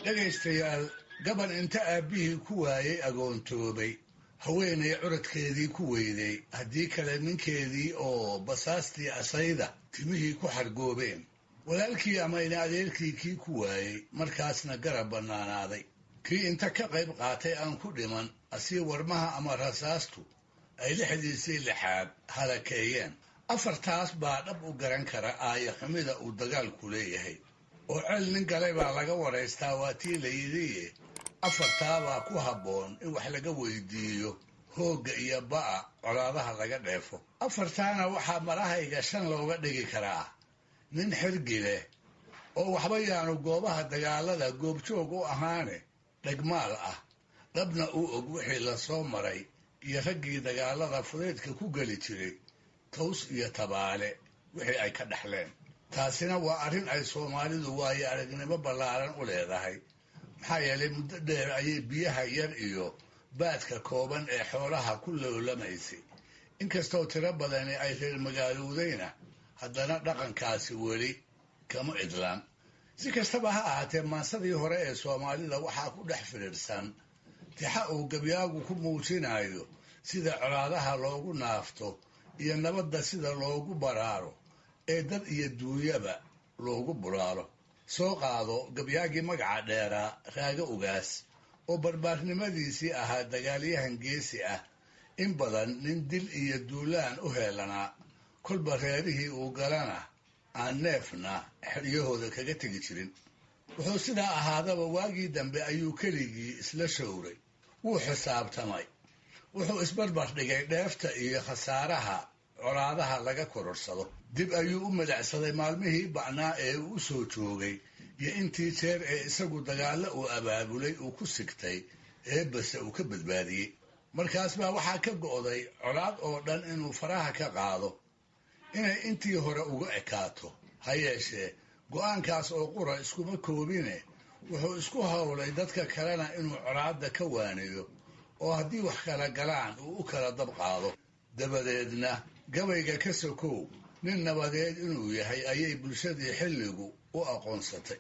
dhegaystayaal gaban inta aabbihii ku waayey agoontoobay haweenay curadkeedii ku weyday haddii kale ninkeedii oo basaastii asayda timihii ku xargoobeen walaalkii ama ina adeerkii kii ku waayey markaasna garab bannaanaaday kii inta ka qayb qaatay aan ku dhiman asii warmaha ama rasaastu ay lixdiisii lixaad halakeeyeen afartaas baa dhab u garan kara aaya xumida uu dagaalku leeyahay oo cel nin galay baa laga waraystaa waa tii la yidhi afartaabaa ku habboon in wax laga weydiiyo hoogga iyo ba'a colaadaha laga dheefo afartaana waxaa marahayga shan looga dhigi karaa nin xirgi leh oo waxba yaanu goobaha dagaalada goobjoog u ahaane dhegmaal ah dhabna uu og wixii la soo maray iyo raggii dagaalada fudaydka ku geli jiray taws iyo tabaale wixii ay ka dhexleen taasina waa arrin ay soomaalidu waayo aragnimo ballaaran u leedahay maxaa yeelay muddo dheer ayay biyaha yar iyo baadka kooban ee xoolaha ku loolamaysay inkastoo tiro badani ay reer magaalowdayna haddana dhaqankaasi weli kama idlaan si kastaba ha ahaatee maansadii hore ee soomaalida waxaa ku dhex fidhiidhsan tixa uu gabyaagu ku muujinayo sida colaadaha loogu naafto iyo nabadda sida loogu baraaro ee dad iyo duunyaba loogu bulaalo soo qaado gabyaagii magaca dheeraa raaga ugaas oo barbaarnimadiisii ahaa dagaalyahan geesi ah in badan nin dil iyo duulaan u heelanaa kolba reerihii uu galana aan neefna xeryahooda kaga tegi jirin wuxuu sidaa ahaadaba waagii dambe ayuu keligii isla showray wuu xisaabtamay wuxuu isbarbar dhigay dheefta iyo khasaaraha colaadaha laga kororsado dib ayuu u madacsaday maalmihii ba'naa ee uu u soo joogay iyo intii jeer ee isagu dagaallo uu abaabulay uu ku sigtay eebbase uu ka badbaadiyey markaas baa waxaa ka go'day colaad oo dhan inuu faraha ka qaado inay intii hore uga ekaato ha yeeshee go'aankaas oo qura iskuma koobine wuxuu isku howlay dadka kalena inuu colaadda ka waaniyo oo haddii wax kala galaan uu u kala dab qaado dabadeedna gabayga ka sokow nin nabadeed inuu yahay ayay bulshadii xilligu u aqoonsatay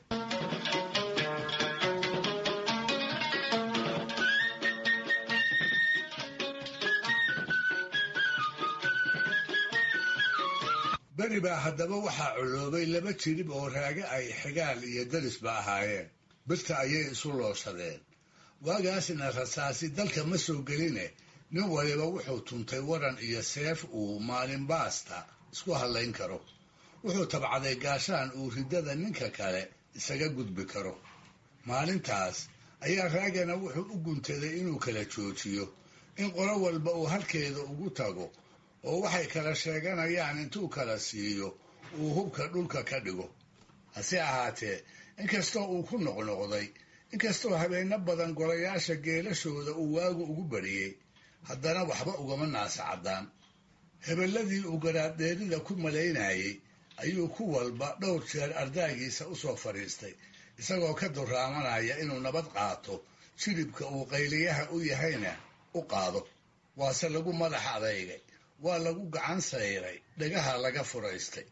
beri baa haddaba waxaa coloobay laba jirib oo raaga ay xigaal iyo darisba ahaayeen birta ayay isu looshadeen waagaasna rasaasi dalka ma soo geline nin waliba wuxuu tuntay waran iyo seef uu maalin baasta isku hadlayn karo wuxuu tabcaday gaashaan uu riddada ninka kale isaga gudbi karo maalintaas ayaa raagana wuxuu u guntaday inuu kala joojiyo in qolo walba uu halkeeda ugu tago oo waxay kala sheeganayaan intuu kala siiyo uu hubka dhulka ka dhigo hase ahaatee inkastoo uu ku noqnoqday inkastoo habeenno badan golayaasha geelashooda uu waagu ugu bariyey haddana waxba ugama naasacaddaan hebelladii uu garaadheerida ku malaynayey ayuu ku walba dhowr jeer ardaagiisa u soo fadhiistay isagoo ka durraamanaya inuu nabad qaato jilibka uu qayliyaha u yahayna u qaado waase lagu madax adeygay waa lagu gacan sayray dhagaha laga furaystay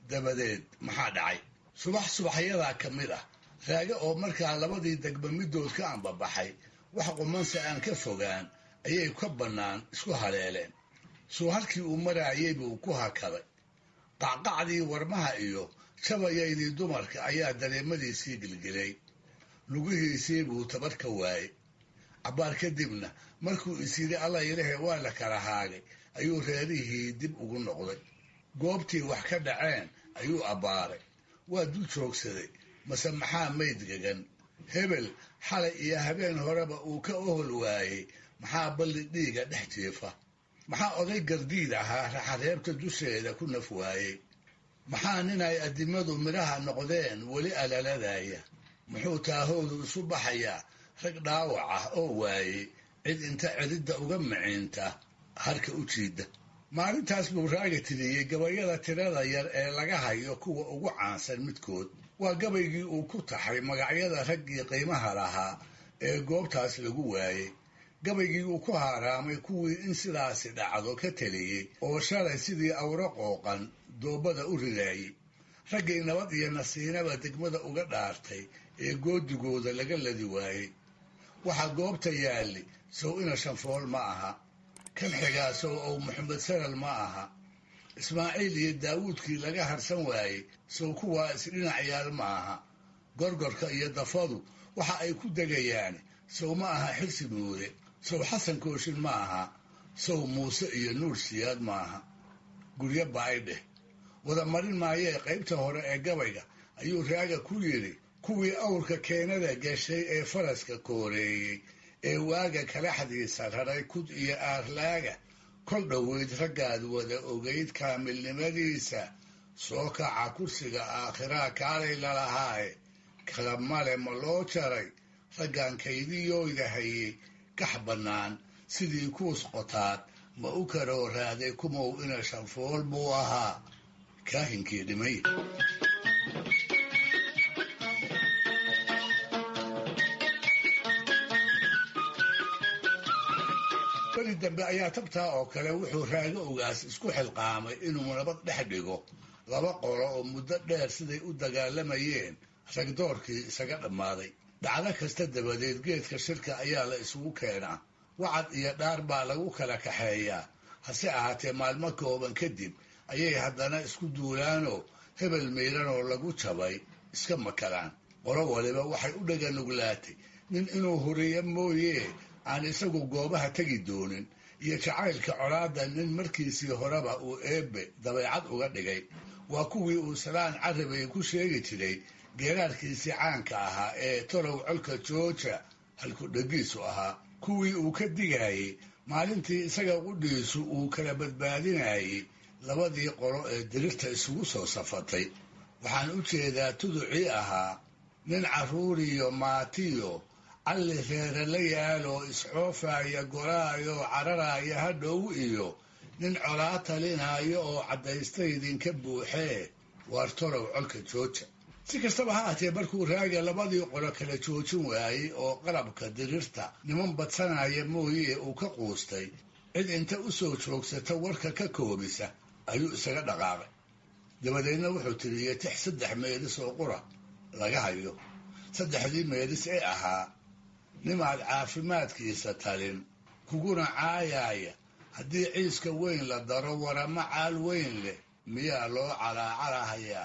dabadeed maxaa dhacay subax subaxyadaa ka mid ah raaga oo markaa labadii degba middood ka ambabaxay wax qumanse aan ka fogaan ayay ka bannaan isku haleeleen suu halkii uu maraayay buu ku hakaday qacqacdii warmaha iyo jabayaydii dumarka ayaa dareemadiisii gilgilay lugihiisii buu tabar ka waayey cabbaar kadibna markuu is yidhi alla ilahe waa la kala haagay ayuu reerihii dib ugu noqday goobtii wax ka dhaceen ayuu abbaaray waa dul joogsaday mase maxaa mayd gegan hebel xalay iyo habeen horeba uu ka ohol waayey maxaa balli dhiiga dhex jiifa maxaa oday gardiid ahaa raxareebta dusheeda ku naf waayey maxaa nin ay addimadu midhaha noqdeen weli alaladaya muxuu taahoodu isu baxayaa rag dhaawac ah oo waayey cid inta cididda uga miciinta harka u jiidda maalintaas buu raaga tiriyey gabayada tirada yar ee laga hayo kuwa ugu caansan midkood waa gabaygii uu ku taxay magacyada raggii qiimaha lahaa ee goobtaas lagu waayey gabaygii uu ku haaraamay kuwii in sidaasi dhacdo ka teliyey oo shalay sidii awro qooqan doobada u ridaayey raggii nabad iyo nasiinaba degmada uga dhaartay ee goodigooda laga ladi waayey. waxaa goobta yaalli sow ina shanfool ma aha, kan xigaa sow ow maxamed salal ma aha, ismaaciil iyo daawuudkii laga harsan waayey sow kuwaa isdhinac yaal ma aha, gorgorka iyo dafadu waxa ay ku degayaan sow ma aha xirsi muude, sow xasan kooshin ma aha, sow muuse iyo nuur siyaad ma aha. guryo ba'ay dheh wada marin maayee qaybta hore ee gabayga ayuu raaga ku yidhi kuwii awrka keenada gashay ee faraska kooreeyey ee waaga kalaxdiisa raray kud iyo aarlaaga kol dhoweyd raggaad wada ogayd kaamilnimadiisa soo kaca kursiga aakhiraa kaalay lalahaaye kala male ma loo jaray raggan kaydiyooyda hayey kax bannaan sidii kuus qotaad ma u karoo raaday kumow ina shanfool buu ahaa kaahinkii dhimay. beri dambe ayaa tabtaa oo kale wuxuu raago ogaas isku xilqaamay inuu nabad dhex dhigo laba qolo oo muddo dheer siday u dagaalamayeen ragdoorkii isaga dhammaaday. dhacdo kasta dabadeed geedka shirka ayaa la isugu keenaa, wacad iyo dhaar baa lagu kala kaxeeyaa. hase ahaatee maalmo kooban kadib ayay haddana isku duulaanoo hebel miiranoo lagu jabay iska makalaan. qolo waliba waxay u dhaganuglaatay nin inuu horiyo mooyee aan isagu goobaha tegi doonin, iyo jacaylka colaadda nin markiisii horeba uu eebbe dabeecad uga dhigay. waa kuwii uu salaan carabay ku sheegi jiray geeraarkiisii caanka ahaa ee tolow colka jooja halku dhagiisu ahaa, kuwii uu ka digayey maalintii isaga qudhiisu uu kala badbaadinayey labadii qolo ee dirirta isugu soo safatay. waxaan u jeedaa tuducii ahaa nin carruuriyo maatiyo calli reere la yaaloo iscoofaya goraayo cararaya hadhow iyo nin colaa talinaayo oo caddaystay idinka buuxee waar tolow colka jooja. si kastaba ha ahatee markuu raaga labadii qolo kala joojin waayey oo qalabka dirirta niman badsanaya mooyee uu ka quustay, cid inta u soo joogsata warka ka koobisa ayuu isaga dhaqaaqay. dabadeedna wuxuu tiriyey tix 3 meelis oo qura laga hayo. 3dii meelis ee ahaa nimaad caafimaadkiisa talin kuguna caayaaya haddii ciiska weyn la daro warama caal weyn leh miyaa loo calaacalahayaa.